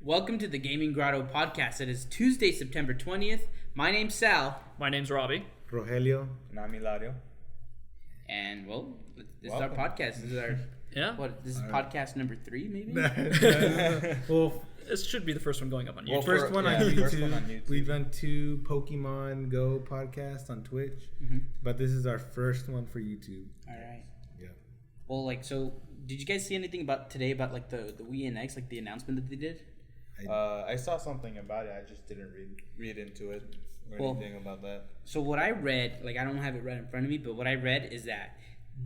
Welcome to the Gaming Grotto podcast. It is Tuesday, September 20th. My name's Sal. My name's Robbie. Rogelio. And I'm Hilario. And, well, this is our podcast. This is our... This is podcast number 3, maybe? Well, this should be the first one going up on YouTube. Well, first one on YouTube. We've done 2 Pokemon Go podcasts on Twitch, but this is our first one for YouTube. All right. Yeah. Well, so did you guys see anything about today about like the Wii NX, like the announcement that they did? I saw something about it. I just didn't read into it or anything about that. So what I read, I don't have it right in front of me, but what I read is that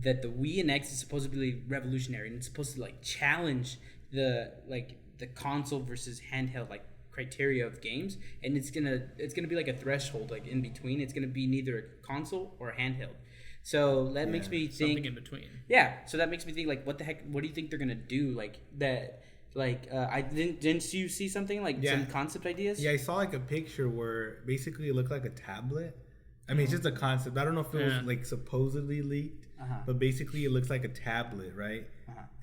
the Wii NX is supposed to be revolutionary and it's supposed to challenge the console versus handheld criteria of games, and it's gonna be like a threshold in between. It's gonna be neither a console or a handheld. So that makes me think something in between. Yeah. So that makes me think what the heck? What do you think they're gonna do? I didn't you see something some concept ideas? Yeah, I saw a picture where basically it looked like a tablet. I mean, it's just a concept. I don't know if it was supposedly leaked, but basically it looks like a tablet, right?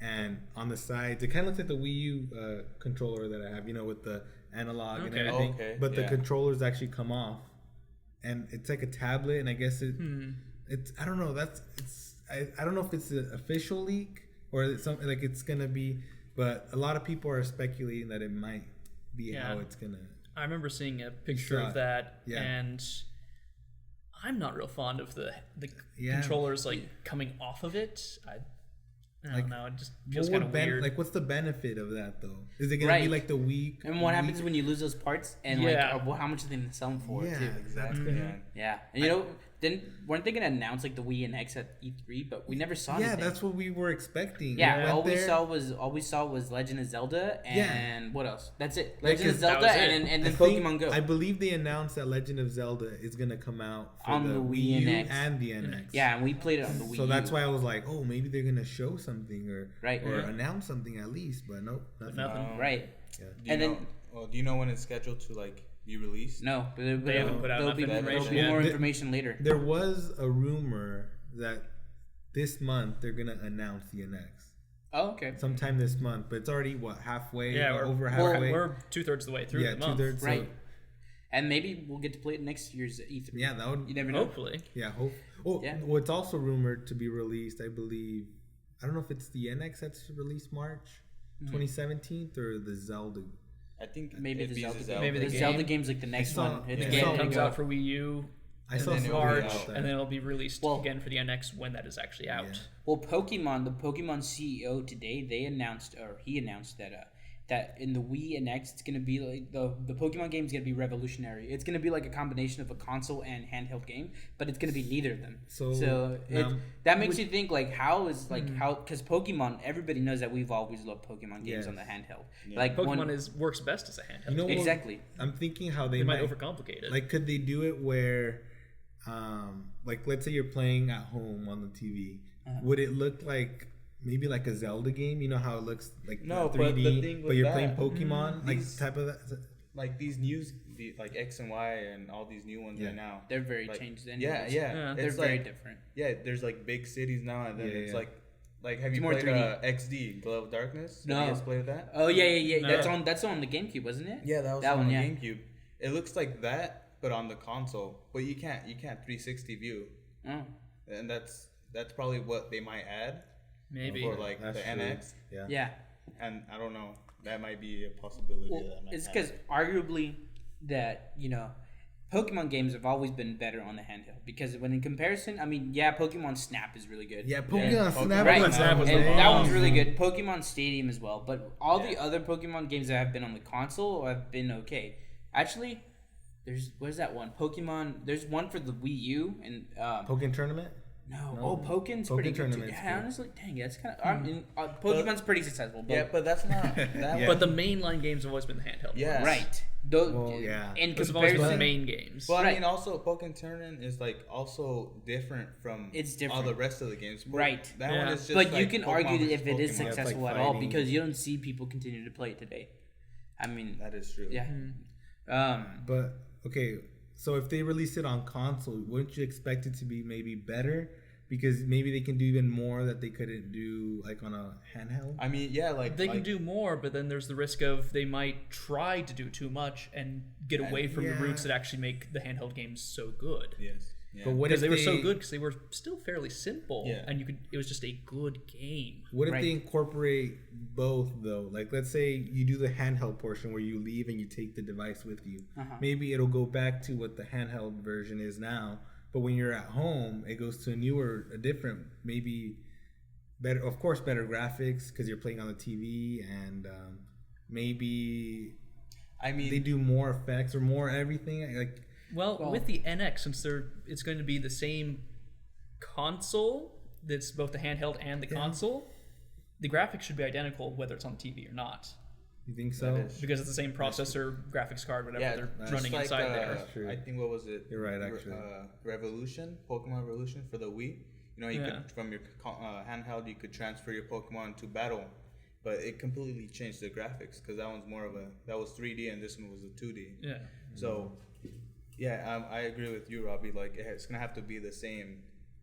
And on the sides, it kind of looks like the Wii U controller that I have, with the analog and everything. But the controllers actually come off, and it's like a tablet. And I guess it's I don't know. I don't know if it's an official leak or it's something it's gonna be. But a lot of people are speculating that it might be how it's gonna. I remember seeing a picture of that, and I'm not real fond of the controllers coming off of it. I don't know. It just feels kind of weird. What's the benefit of that though? Is it gonna be like the Wii? And what happens when you lose those parts? And how much are they gonna sell them for? Yeah, too? Exactly. Yeah. And weren't they gonna announce the Wii NX at E3? But we never saw anything. Yeah, that's what we were expecting. Yeah, all we saw was Legend of Zelda and what else? That's it. Legend of Zelda and then Pokemon Go. I believe they announced that Legend of Zelda is gonna come out for on the Wii U NX and the NX. Yeah, and we played it on the Wii. So that's why I was like, oh, maybe they're gonna show something or announce something at least. But nope, nothing. Right. Yeah. Do you know when it's scheduled to be released? No, but they haven't put out enough information. There'll be more information later. There was a rumor that this month they're gonna announce the NX. Oh, okay. Sometime this month, but it's already halfway? Yeah, over halfway. We're 2/3 of the way through the month. 2/3. Right. So. And maybe we'll get to play it next year's E3. Yeah, that would. You never know. Hopefully. Yeah. Well, it's also rumored to be released. I believe. I don't know if it's the NX that's released March 2017 or the Zelda. I think maybe the Zelda. Maybe the Zelda game's the next one. The game comes out for Wii U. I saw in March, and then it'll be released again for the NX when that is actually out. Yeah. Well, the Pokemon CEO today, he announced that in the Wii NX, it's gonna be the Pokemon game is gonna be revolutionary. It's gonna be a combination of a console and handheld game, but it's gonna be neither of them. So that makes you think because Pokemon, everybody knows that we've always loved Pokemon games on the handheld. Yeah. Pokemon works best as a handheld. Exactly. I'm thinking how they might overcomplicate it. Could they do it where, let's say you're playing at home on the TV, would it look like? Maybe a Zelda game, you know how it looks 3D, but you're playing Pokemon, type of that. These news, X and Y, and all these new ones right now. They're very changed. Yeah. They're very different. Yeah, there's big cities now, and then it's have you more played 3D. XD, Glow of Darkness? No. Have you guys played that? Oh yeah. No. That's on the GameCube, wasn't it? Yeah, that was on the GameCube. It looks like that, but on the console. But you can't 360 view. Oh. And that's probably what they might add. Maybe for the NX. Yeah. And I don't know. That might be a possibility. It's because arguably that Pokemon games have always been better on the handheld because when in comparison, Pokemon Snap is really good. Yeah, Pokemon Snap. Snap was that one's really good. Pokemon Stadium as well, but all the other Pokemon games that have been on the console have been okay. Actually, where's that one? Pokemon. There's one for the Wii U and Pokemon Tournament. No. Pokemon's pretty good too. Yeah, honestly, dang, that's kind of. Pokemon's pretty successful. But but that's not. That But the mainline games have always been the handheld. Yeah. Right. In comparison, the main games. But also Pokemon Tournament is also different from all the rest of the games. Right. That one is just. But you can argue if it is successful at all because you don't see people continue to play it today. That is true. Yeah. But okay. So if they release it on console, wouldn't you expect it to be maybe better because maybe they can do even more that they couldn't do like on a handheld. I mean, yeah, they can do more, but then there's the risk of they might try to do too much and get away from the roots that actually make the handheld games so good. Yes. Yeah. But what if they were so good because they were still fairly simple, and it was just a good game. What if they incorporate both though? Like, let's say you do the handheld portion where you leave and you take the device with you. Maybe it'll go back to what the handheld version is now. But when you're at home, it goes to a different, maybe better, of course, better graphics because you're playing on the TV, and maybe they do more effects or more everything. Like, well, with the NX, since it's going to be the same console, that's both the handheld and the console, the graphics should be identical whether it's on the TV or not. You think so? Because it's the same processor, graphics card, whatever they're running like, inside there. That's true. I think, what was it? You're right, actually. Pokemon Revolution for the Wii. You know, you could, from your handheld, you could transfer your Pokemon to battle. But it completely changed the graphics because that one's that was 3D and this one was a 2D. Yeah. So, I agree with you, Robbie. Like, it's going to have to be the same,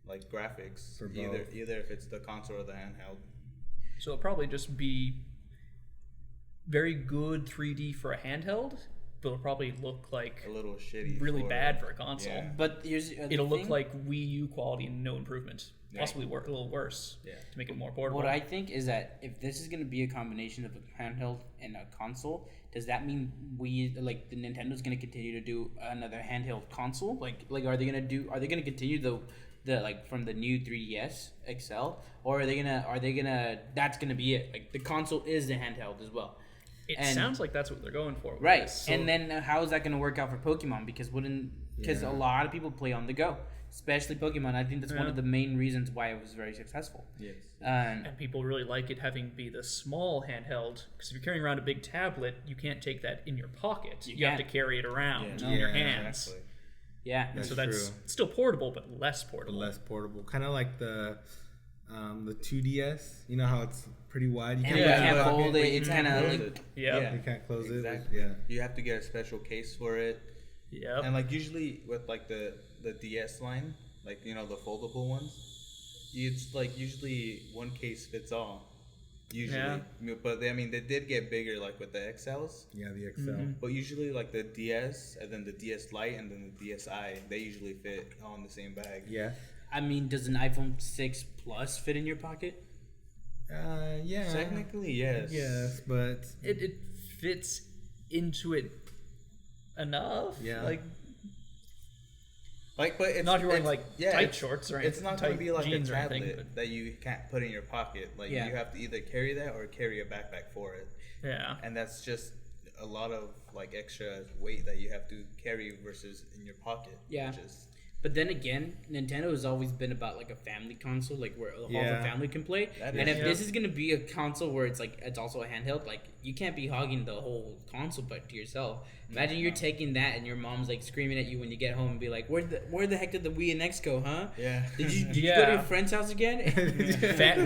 like, graphics. For both. Either if it's the console or the handheld. So it'll probably just be very good 3D for a handheld, but it'll probably look like a little shitty, really bad for a console. Yeah. But it'll look like Wii U quality and no improvement. Possibly a little worse to make it more portable. What I think is that if this is going to be a combination of a handheld and a console, does that mean the Nintendo's going to continue to do another handheld console? Like are they going to continue the like from the new 3DS XL, or are they gonna that's gonna be it? Like the console is the handheld as well. It sounds like that's what they're going for. Right. So, and then how is that going to work out for Pokemon? Because a lot of people play on the go, especially Pokemon. I think that's one of the main reasons why it was very successful. Yes. And people really like it having be the small handheld, because if you're carrying around a big tablet, you can't take that in your pocket. You have to carry it around in your hands. Exactly. Yeah. So that's still portable, but less portable. Kind of like the 2DS. You know how it's pretty wide. You can't fold it. It's kind of like you can't close it. You have to get a special case for it. Yeah. And like usually with like the DS line, like the foldable ones, it's like usually one case fits all. Usually, but they did get bigger, like with the XLs. Yeah, the XL. But usually, like the DS and then the DS Lite and then the DSi, they usually fit all in the same bag. Yeah. I mean, does an iPhone 6 Plus fit in your pocket? Yeah. Technically, yes. Yes, but it fits into it enough. Yeah. But it's not if you're wearing tight shorts or anything. It's not going to be like a tablet that you can't put in your pocket. Like you have to either carry that or carry a backpack for it. Yeah. And that's just a lot of like extra weight that you have to carry versus in your pocket. Yeah. But then again, Nintendo has always been about like a family console, like where all the family can play. And if this is gonna be a console where it's like it's also a handheld, like you can't be hogging the whole console but to yourself. Imagine you're taking that and your mom's like screaming at you when you get home and be like, "Where the heck did the Wii NX go, huh? Yeah. Did you go to your friend's house again?"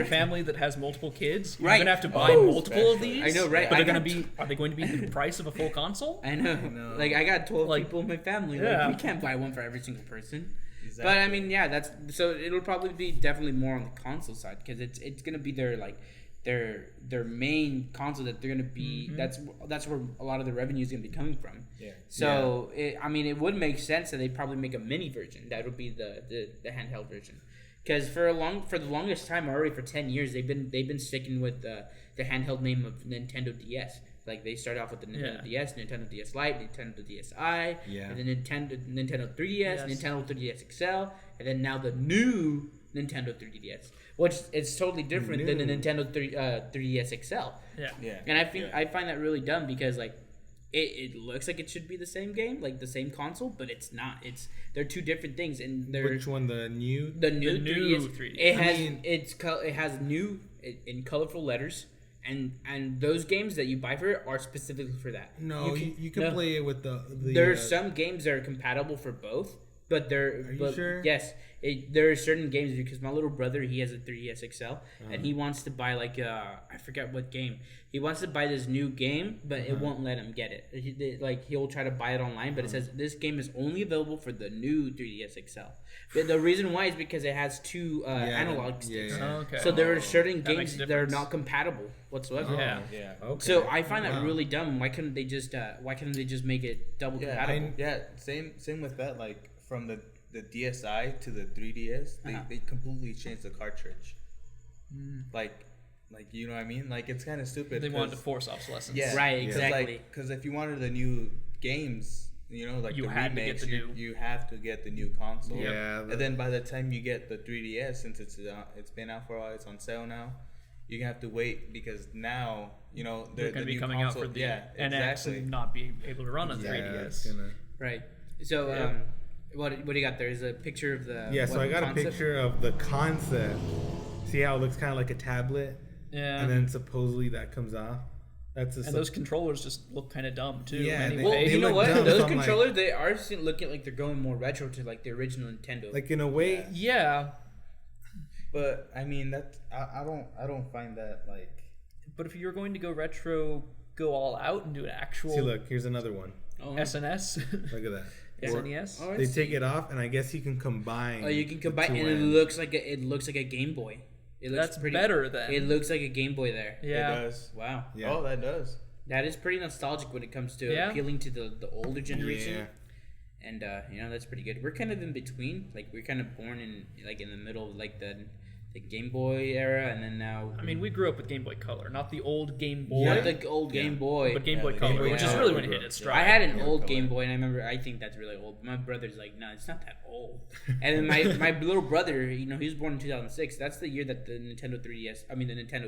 Family that has multiple kids, you're right? Gonna have to buy multiple of these. I know, right? But are they going to be the price of a full console? I know. Like I got 12 people in my family. Like, we can't buy one for every single person. Exactly. But I mean, that's so it'll probably be definitely more on the console side because it's gonna be their main console that they're gonna be. That's where a lot of the revenue is gonna be coming from. Yeah. So it would make sense that they probably make a mini version that would be the handheld version. Because for the longest time already for 10 years they've been sticking with the handheld name of Nintendo DS. Like they started off with the Nintendo DS, Nintendo DS Lite, Nintendo DSi, and then Nintendo 3DS, Nintendo 3DS XL, and then now the new Nintendo 3DS, which is totally different than the Nintendo 3DS XL. Yeah. And I find that really dumb because like it looks like it should be the same game, like the same console, but it's not. They're two different things, and they're which one? The new 3DS. It has new in colorful letters. And those games that you buy for it are specifically for that. No, you can play it with the there's some games that are compatible for both, But Are you sure? Yes, there are certain games because my little brother, he has a 3DS XL and he wants to buy like I forget what game. He wants to buy this new game, but it won't let him get it. He'll try to buy it online, but it says this game is only available for the new 3DS XL. The reason why is because it has two analog sticks. Yeah. Oh, okay. So there are certain That games makes a that are difference. not compatible whatsoever. Yeah. Yeah. Okay. So I find that really dumb. Why couldn't they just make it double compatible? Same with that. Like from the DSi to the 3DS, they completely changed the cartridge. Like you know what I mean? Like it's kind of stupid. They wanted to force obsolescence. Yeah. Right, exactly. Because if you wanted the new games, you know, like You the had to remakes, get the new. you have to get the new console. Yeah. And then by the time you get the 3DS, since it's been out for a while, it's on sale now. You're gonna have to wait because now you know They're going to be new coming console, out for the NX NX and not be able to run on 3DS. Right. So what do you got there? Is a picture of the So I got concept? a picture of the concept. See how it looks kind of like a tablet, Yeah. and then supposedly that comes off. And those controllers just look kind of dumb too. Yeah, Anyway. Well, They you know look what? dumb, Those so I'm controllers, they are looking like they're going more retro to like the original Nintendo. like in a way. Yeah. But I mean I don't find that like. But if you're going to go retro, go all out and do an actual See, look, here's another one. SNS, Look at that. SNES. Oh, I They see. take it off, and I guess you can combine. Oh, you can combine, the and two it ends. looks like a Game Boy. It looks That's pretty better then. It looks like a Game Boy there. Yeah. It does. Wow. Yeah. Oh, that does. That is pretty nostalgic when it comes to Yeah. appealing to the older generation. Yeah. And that's pretty good. We're kind of in between. Like we're kind of born in the middle of like the Game Boy era, and then now. I mean, we grew up with Game Boy Color, not the old Game Boy, Not the old Game Boy. but Game Boy the Color, Game Boy which is Color. really when it hit its stride. I had an old Color. Game Boy, and I remember I think that's really old. My brother's like, no, it's not that old. And then my little brother, he was born in 2006. That's the year that the Nintendo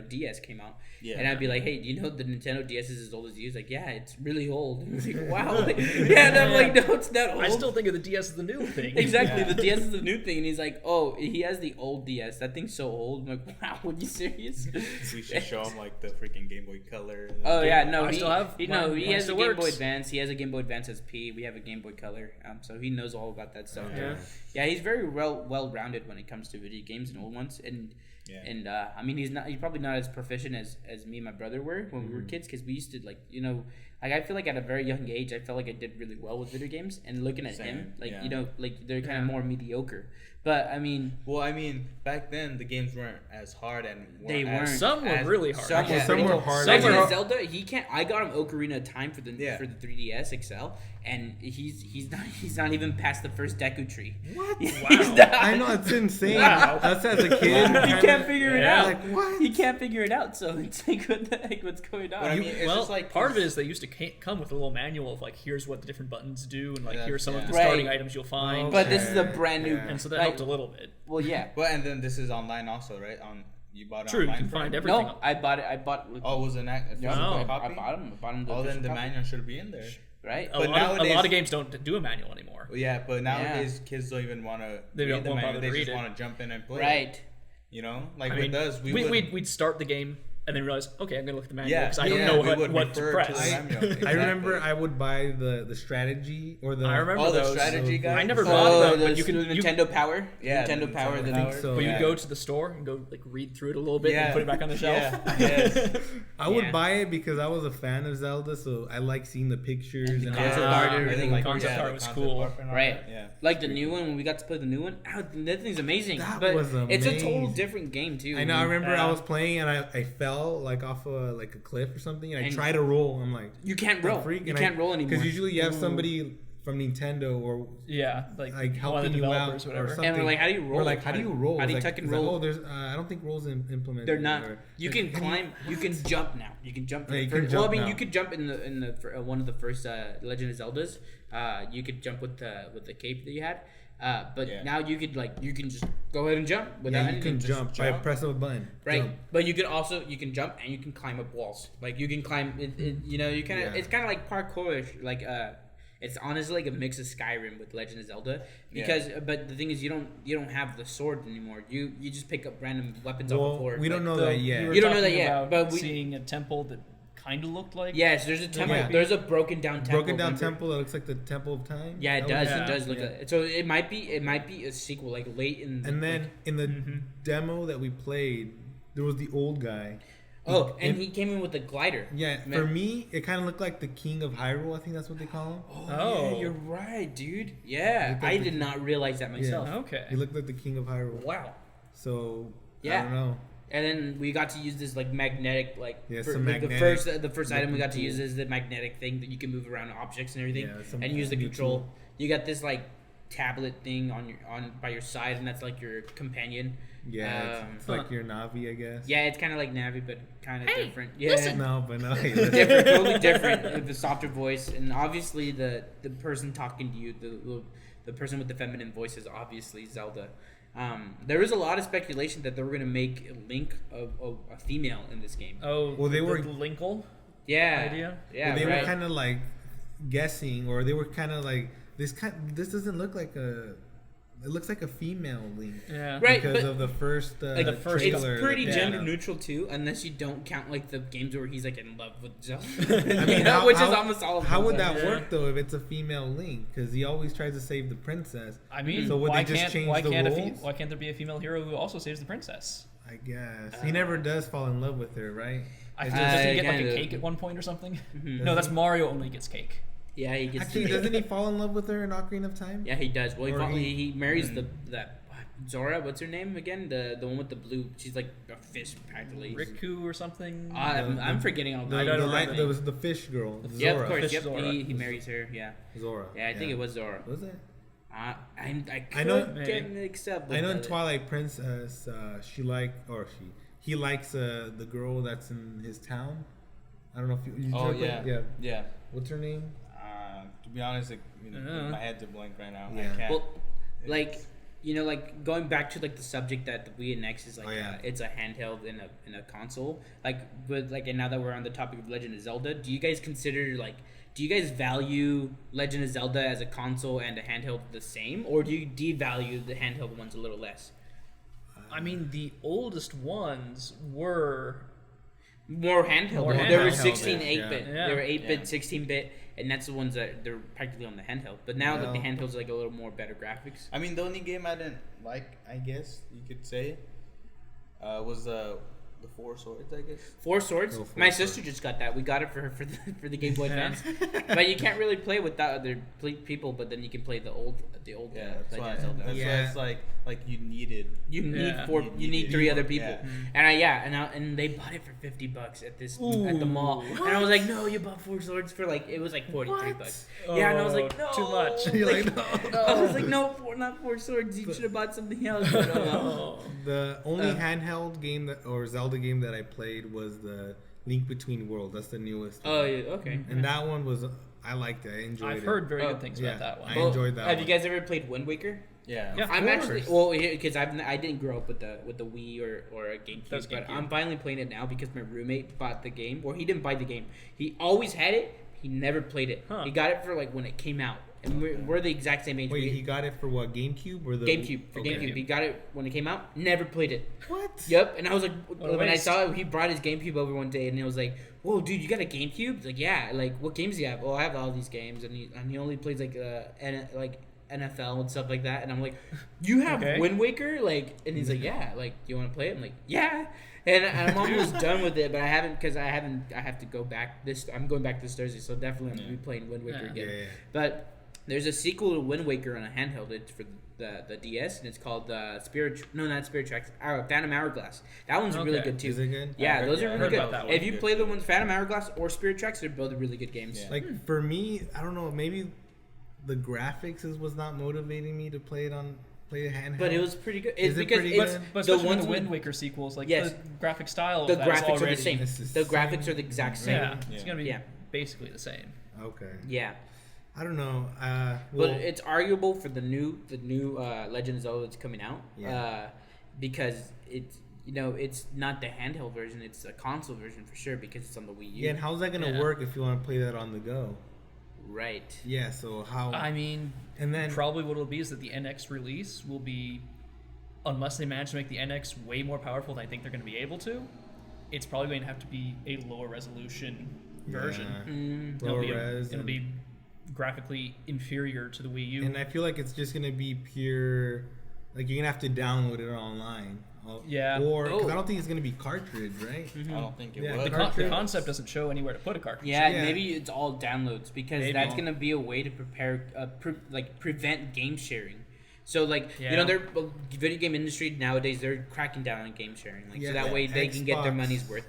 DS came out. Yeah. And I'd be like, hey, do you know the Nintendo DS is as old as you? He's like, yeah, it's really old. And I was like, wow. Yeah, and I'm like, no, it's not old. I still think of the DS as the new thing. Exactly, Yeah. the DS is the new thing, and he's like, "Oh, he has the old DS. That thing's so old." I'm like, "Wow, are you serious?" We should show him like the freaking Game Boy Color. Oh yeah, no, I he still have he mine. he Mine has a still Game Boy works. Advance. He has a Game Boy Advance SP. We have a Game Boy Color. So he knows all about that stuff. Yeah. Yeah, he's very well rounded when it comes to video games and old ones. And Yeah. and I mean, he's probably not as proficient as me and my brother were when we were kids, because we used to I feel like at a very young age I felt like I did really well with video games, and looking at him, like yeah. they're kind of more mediocre. But I mean, back then the games weren't as hard and They weren't. Some were really hard. Some were Some pretty were cool. hard. Legend Some of were- Zelda, he can't. I got him Ocarina of Time for the Yeah. 3DS XL, and he's not even past the first Deku Tree. What? He's not. I know, it's insane. Wow. Us as a kid. He can't figure it Yeah. out. Like, what? He can't figure it out. So it's like, what the heck? What's going on? But I mean, it's Well, just like part of it is they used to come with a little manual of like, here's what the different buttons do, and like Yeah. here's some of the Right. starting items you'll find. But this is a Okay. brand new. Yeah. and so that like, helped a little bit. Well, yeah. But and then this is online also, right? You bought it True, you online. can for find it? everything. No, I bought it. Oh, it was a physical No. copy? I bought him. The Oh, then official the copy. manual should be in there. Right. A But lot nowadays- of games don't do a manual anymore. Well, yeah, but nowadays kids don't even want to They read don't the want to manual. bother to They read just it. want to jump in and play. Right. You know, like I with mean, us, we'd start the game and then realize, okay, I'm gonna look at the manual Yeah, because I don't yeah, know we would what to refer to press. the manual. I Exactly. remember I would buy the strategy or the. I remember Oh, the those. strategy guide? I never Oh, bought them, the but you can. Nintendo Power. Yeah, Nintendo the Power. Nintendo The I think so. But yeah. you go to the store and go like read through it a little bit and put it back on the shelf. Yeah, yes. I would Yeah. buy it because I was a fan of Zelda, so I like seeing the pictures And the and concept all art, that. everything. The concept art was cool. Right. Yeah. Like the new one, when we got to play the new one, that thing's amazing. That but was it's a total amazing. different game too. I know. I remember Yeah. I was playing and I fell like off a cliff or something, and I And tried to roll. I'm like, You can't roll. You can't roll anymore. because usually you have somebody from Nintendo or Yeah, like one of helping the you out developers, or whatever. something. And we're like, how do you roll? We're like, how do you roll? How do you It's tuck and it's like, roll? oh, there's I don't think rolls implemented. They're not. or- You can climb. You can jump now. You can jump. Yeah, you for- can well, I jump mean, now. you could jump in the one of the first Legend of Zeldas. You could jump with the cape that you had. But Yeah. now you can just go ahead and jump without Yeah, you anything. can Just jump by jump. press of a button. Right, Jump. but you can jump and you can climb up walls. Like you can climb. You kind of. Yeah. It's kind of like parkourish. Like it's honestly like a mix of Skyrim with Legend of Zelda. Because but the thing is, you don't have the sword anymore. You just pick up random weapons off the Well, floor. we don't Like, know that yet. were You don't know talking that yet, about but we- seeing a temple that kind of looked like. Yes, there's a temple. Yeah. There's a broken down temple. Broken down temple that looks like the Temple of Time. Yeah, it does. It does look like it. So it might be a sequel, like late in. And then in the demo that we played, there was the old guy. He came in with a glider. Yeah, for me, it kind of looked like the King of Hyrule. I think that's what they call him. Yeah, you're right, dude. Yeah, I did not realize that myself. Yeah. Okay. He looked like the King of Hyrule. Wow. So, I don't know. And then we got to use this like magnetic, magnetic, the first item we got to use is the magnetic thing that you can move around objects and everything, and use the control. You got this like tablet thing on by your side, and that's like your companion. Yeah, it's like your Navi, I guess. Yeah, it's kind of like Navi, but kind of different. Yeah, listen. No, but no, different, totally different with the softer voice, and obviously the person talking to you, the person with the feminine voice is obviously Zelda. There was a lot of speculation that they were going to make Link a female in this game. Oh, well, they were Linkle. Yeah, idea. Yeah, they were kind of like guessing, or they were kind of like this doesn't look like a. It looks like a female Link. Yeah. Right, because of the first trailer. It's pretty gender neutral. neutral too, unless you don't count like the games where he's like in love with Zelda. I mean, which is almost all of them. How would that work though if it's a female Link? Because he always tries to save the princess. I mean, so would they just change the rules? Why can't there be a female hero who also saves the princess? I guess he never does fall in love with her, right? Does he get like a cake at one point or something? Mm-hmm. No, that's Mario only gets cake. Yeah, he gets. Actually, doesn't he fall in love with her in Ocarina of Time? Yeah, he does. Well, he marries that Zora. What's her name again? The one with the blue. She's like a fish practically. Riku or something. I'm forgetting all that. There was the fish girl. Zora. Yeah, of course. Yep, he marries her. Yeah. Zora. Yeah, I think it was Zora. Was it? I could get mixed up. I know in Twilight Princess, he likes the girl that's in his town. I don't know if you. Yeah. What's her name? To be honest, my head's a blank right now. Yeah. I can't. Well, like going back to like the subject that the Wii NX is like, it's a handheld in a console. And now that we're on the topic of Legend of Zelda, do you guys value Legend of Zelda as a console and a handheld the same, or do you devalue the handheld ones a little less? I mean, the oldest ones were more handheld. They were 16 8-bit. Yeah. They were 8-bit, 16-bit, and that's the ones that they're practically on the handheld. But now that the handhelds are like a little more better graphics. I mean, the only game I didn't like, I guess you could say, was the Four Swords, I guess. Four Swords? My sister just got that. We got it for her for the Game Boy Advance. But you can't really play with that other people, but then you can play the old that's why it's like you need three other people. Yeah. And they bought it for $50 at the mall. What? And I was like, no, you bought Four Swords for it was like $43. Yeah, and I was like, no, too much. You're like, no. I was like, no, not Four Swords. You should have bought something else. But, the only handheld game or Zelda game that I played was the Link Between Worlds. That's the newest. Oh yeah, okay. And that one was, I liked it. I enjoyed it. I've heard very good things about that one. I enjoyed that. Have you guys ever played Wind Waker? Yeah. I'm actually because I didn't grow up with the Wii or a GameCube, but I'm finally playing it now because my roommate bought the game, or he didn't buy the game. He always had it. He never played it. He got it for when it came out. And we're the exact same age. Wait, he got it for what? GameCube or the GameCube? For GameCube. He got it when it came out. Never played it. What? Yep. And I was like, when I saw it, he brought his GameCube over one day, and it was like, "Whoa, dude, you got a GameCube?" It's like, "Yeah." Like, what games do you have? Oh, I have all these games, and he only plays like NFL and stuff like that. And I'm like, "You have Wind Waker?" And he's like, "Yeah." Like, do you want to play it? I'm like, "Yeah." And I'm almost done with it, but I haven't because I have to go back I'm going back this Thursday, so definitely I'm gonna be playing Wind Waker again. Yeah. But there's a sequel to Wind Waker on a handheld. It's for the DS, and it's called Phantom Hourglass. That one's really good too. Is it good? Yeah, those are really good. If you play the ones Phantom Hourglass or Spirit Tracks, they're both really good games. Yeah. For me, I don't know, maybe the graphics was not motivating me to play a handheld. But it was pretty good. But the ones Wind Waker sequels, the graphic style, the graphics are the same. The graphics are the exact same. Yeah, it's gonna be basically the same. Okay. Yeah. I don't know. But it's arguable for the new Legend of Zelda that's coming out. Because it's not the handheld version; it's a console version for sure because it's on the Wii U. Yeah, and how's that gonna work if you want to play that on the go? Right. Yeah. So how? I mean, and then probably what it'll be is that the NX release will be, unless they manage to make the NX way more powerful than I think they're going to be able to. it's probably going to have to be a lower resolution version. It'll be graphically inferior to the Wii U. And I feel like it's just gonna be pure, like you're gonna have to download it online. Yeah. Or because I don't think it's gonna be cartridge, right? I don't think it would. The concept doesn't show anywhere to put a cartridge. Yeah, maybe it's all downloads because that's gonna be a way to prevent game sharing. So their video game industry nowadays, they're cracking down on game sharing, so that way they can get their money's worth.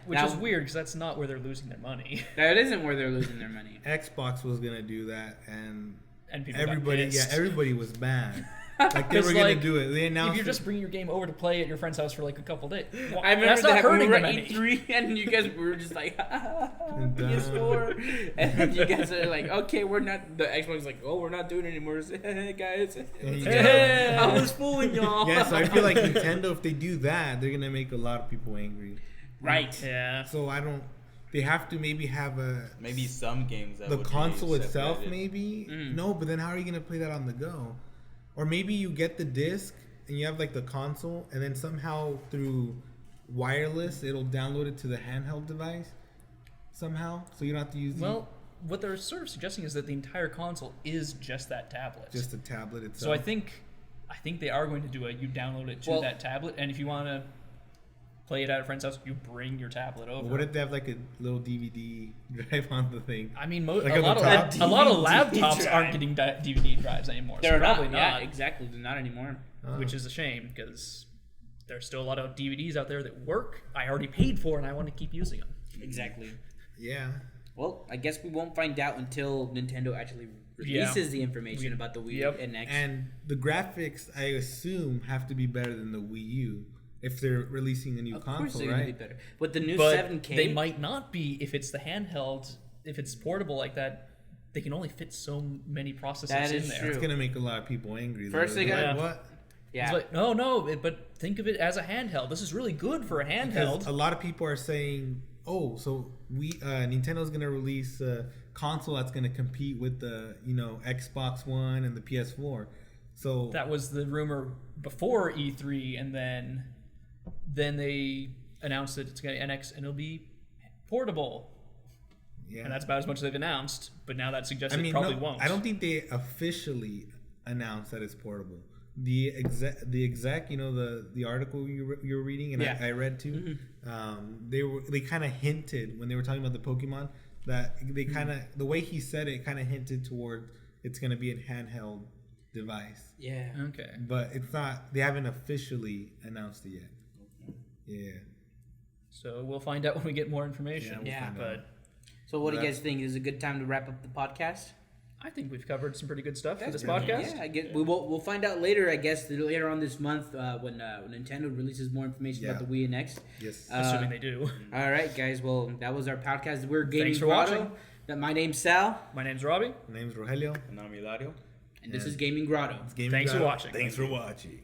Which is weird because that's not where they're losing their money. That isn't where they're losing their money. Xbox was gonna do that, and people everybody was mad. Like they were gonna do it. They announced if you're just bringing your game over to play at your friend's house for like a couple days. Well, I remember that we were at E3 and you guys were just like, PS4, and you guys are like, okay, we're not. The Xbox is like, oh, we're not doing it anymore. Hey guys, I was fooling y'all. Yeah, so I feel like Nintendo, if they do that, they're gonna make a lot of people angry. Right. Yeah. So I don't. They have to maybe have maybe some games that the would console be itself maybe. No, but then how are you gonna play that on the go? Or maybe you get the disc and you have like the console, and then somehow through wireless it'll download it to the handheld device somehow, so you don't have to use. Well, what they're sort of suggesting is that the entire console is just that tablet. Just the tablet itself. So I think they are going to do it. You download it to that tablet, and if you want to play it at a friend's house, you bring your tablet over. What if they have like a little DVD drive on the thing? I mean, a lot of laptops aren't getting DVD drives anymore. They're probably not. Yeah, exactly. They're not anymore. Which is a shame because there's still a lot of DVDs out there that work. I already paid for, and I want to keep using them. Exactly. Yeah. Well, I guess we won't find out until Nintendo actually releases the information about the Wii and X. And the graphics, I assume, have to be better than the Wii U. If they're releasing a new console, right? Be better. But the new 7K, they might not be if it's the handheld. If it's portable like that, they can only fit so many processors in there. True. It's gonna make a lot of people angry. First, they got what? Yeah. It's like no, but think of it as a handheld. This is really good for a handheld. Because a lot of people are saying, "Oh, so Nintendo's gonna release a console that's gonna compete with the Xbox One and the PS4." So that was the rumor before E3, and then they announced that it's going to NX and it'll be portable. Yeah. And that's about as much as they've announced, but now that suggests it probably won't. I don't think they officially announced that it's portable. The exec, the article you were reading and I read too, they kind of hinted when they were talking about the Pokemon that they kind of, the way he said it kind of hinted toward it's going to be a handheld device. Yeah. Okay. But it's not, they haven't officially announced it yet. Yeah. So we'll find out when we get more information. So what do you guys think? Is it a good time to wrap up the podcast? I think we've covered some pretty good stuff for this podcast. Yeah, I guess we'll find out later. I guess later on this month when Nintendo releases more information about the Wii and X. Yes, assuming they do. All right, guys. Well, that was our podcast. We're Gaming Thanks for watching. My name's Sal. My name's Robbie. My name's Rogelio. And I'm Hilario. And this is Gaming Grotto. Thanks for watching. Thanks for watching.